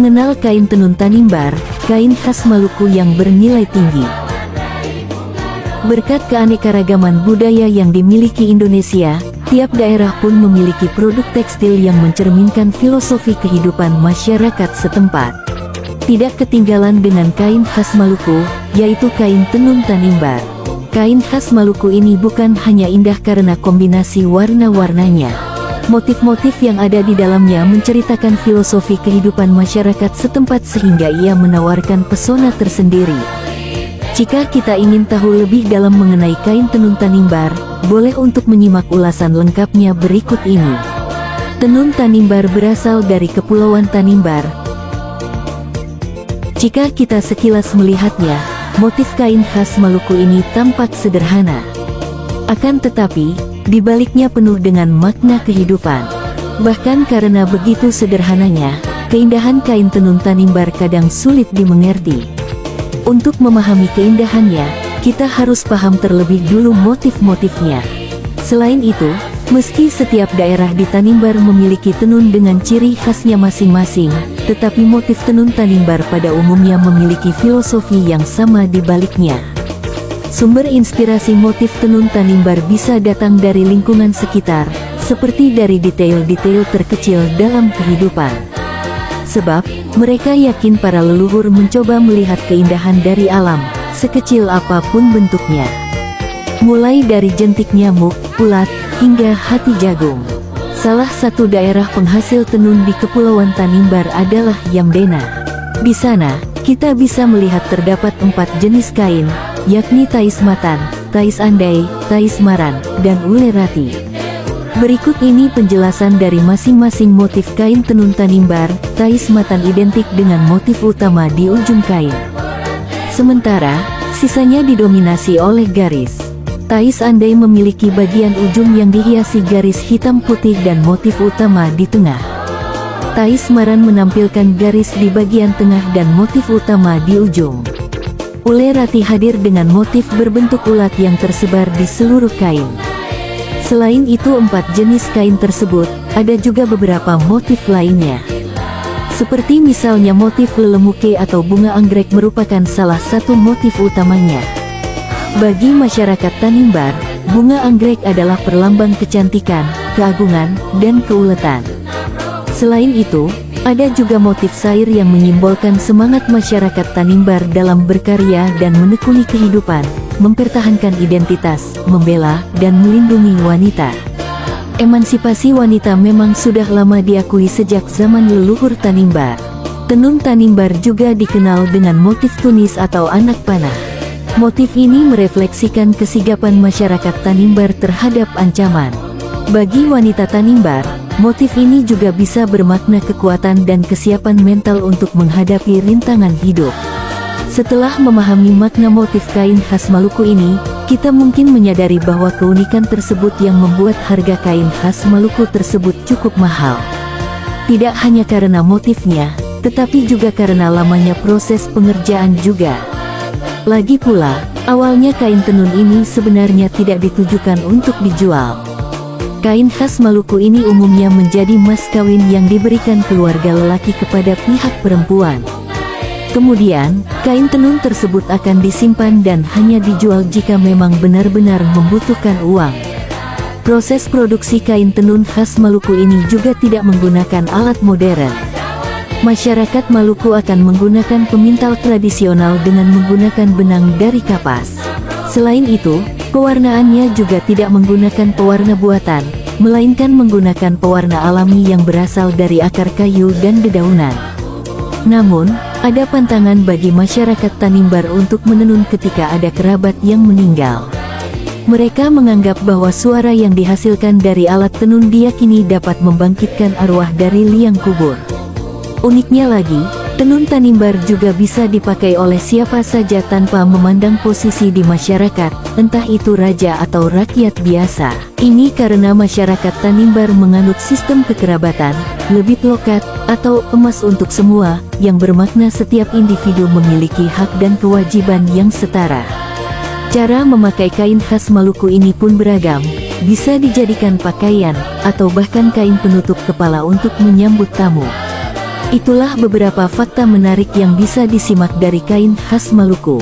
Mengenal kain tenun Tanimbar, kain khas Maluku yang bernilai tinggi. Berkat keanekaragaman budaya yang dimiliki Indonesia, tiap daerah pun memiliki produk tekstil yang mencerminkan filosofi kehidupan masyarakat setempat. Tidak ketinggalan dengan kain khas Maluku, yaitu kain tenun Tanimbar. Kain khas Maluku ini bukan hanya indah karena kombinasi warna-warnanya. Motif-motif yang ada di dalamnya menceritakan filosofi kehidupan masyarakat setempat sehingga ia menawarkan pesona tersendiri. Jika kita ingin tahu lebih dalam mengenai kain tenun Tanimbar, boleh untuk menyimak ulasan lengkapnya berikut ini. Tenun Tanimbar berasal dari Kepulauan Tanimbar. Jika kita sekilas melihatnya, motif kain khas Maluku ini tampak sederhana. Akan tetapi, di baliknya penuh dengan makna kehidupan. Bahkan karena begitu sederhananya, keindahan kain tenun Tanimbar kadang sulit dimengerti. Untuk memahami keindahannya, kita harus paham terlebih dulu motif-motifnya. Selain itu, meski setiap daerah di Tanimbar memiliki tenun dengan ciri khasnya masing-masing, tetapi motif tenun Tanimbar pada umumnya memiliki filosofi yang sama di baliknya. Sumber inspirasi motif tenun Tanimbar bisa datang dari lingkungan sekitar, seperti dari detail-detail terkecil dalam kehidupan. Sebab, mereka yakin para leluhur mencoba melihat keindahan dari alam, sekecil apapun bentuknya. Mulai dari jentik nyamuk, ulat, hingga hati jagung. Salah satu daerah penghasil tenun di Kepulauan Tanimbar adalah Yamdena. Di sana, kita bisa melihat terdapat 4 jenis kain, yakni Tais Matan, Tais Andai, Tais Maran, dan Ulerati. Berikut ini penjelasan dari masing-masing motif kain tenun Tanimbar. Tais Matan identik dengan motif utama di ujung kain. Sementara, sisanya didominasi oleh garis. Tais Andai memiliki bagian ujung yang dihiasi garis hitam putih dan motif utama di tengah. Tais Maran menampilkan garis di bagian tengah dan motif utama di ujung. Ulerati hadir dengan motif berbentuk ulat yang tersebar di seluruh kain. Selain itu 4 jenis kain tersebut, ada juga beberapa motif lainnya. Seperti misalnya motif lelemuke atau bunga anggrek merupakan salah satu motif utamanya. Bagi masyarakat Tanimbar, bunga anggrek adalah perlambang kecantikan, keagungan, dan keuletan. Selain itu, ada juga motif sair yang menyimbolkan semangat masyarakat Tanimbar dalam berkarya dan menekuni kehidupan, mempertahankan identitas, membela, dan melindungi wanita. Emansipasi wanita memang sudah lama diakui sejak zaman leluhur Tanimbar. Tenun Tanimbar juga dikenal dengan motif tunis atau anak panah. Motif ini merefleksikan kesigapan masyarakat Tanimbar terhadap ancaman. Bagi wanita Tanimbar, motif ini juga bisa bermakna kekuatan dan kesiapan mental untuk menghadapi rintangan hidup. Setelah memahami makna motif kain khas Maluku ini, kita mungkin menyadari bahwa keunikan tersebut yang membuat harga kain khas Maluku tersebut cukup mahal. Tidak hanya karena motifnya, tetapi juga karena lamanya proses pengerjaan juga. Lagi pula, awalnya kain tenun ini sebenarnya tidak ditujukan untuk dijual. Kain khas Maluku ini umumnya menjadi mas kawin yang diberikan keluarga lelaki kepada pihak perempuan. Kemudian, kain tenun tersebut akan disimpan dan hanya dijual jika memang benar-benar membutuhkan uang. Proses produksi kain tenun khas Maluku ini juga tidak menggunakan alat modern. Masyarakat Maluku akan menggunakan pemintal tradisional dengan menggunakan benang dari kapas. Selain itu, pewarnaannya juga tidak menggunakan pewarna buatan, melainkan menggunakan pewarna alami yang berasal dari akar kayu dan dedaunan. Namun, ada pantangan bagi masyarakat Tanimbar untuk menenun ketika ada kerabat yang meninggal. Mereka menganggap bahwa suara yang dihasilkan dari alat tenun diyakini dapat membangkitkan arwah dari liang kubur. Uniknya lagi, tenun Tanimbar juga bisa dipakai oleh siapa saja tanpa memandang posisi di masyarakat, entah itu raja atau rakyat biasa. Ini karena masyarakat Tanimbar menganut sistem kekerabatan, lebih lokat, atau emas untuk semua, yang bermakna setiap individu memiliki hak dan kewajiban yang setara. Cara memakai kain khas Maluku ini pun beragam, bisa dijadikan pakaian, atau bahkan kain penutup kepala untuk menyambut tamu. Itulah beberapa fakta menarik yang bisa disimak dari kain khas Maluku.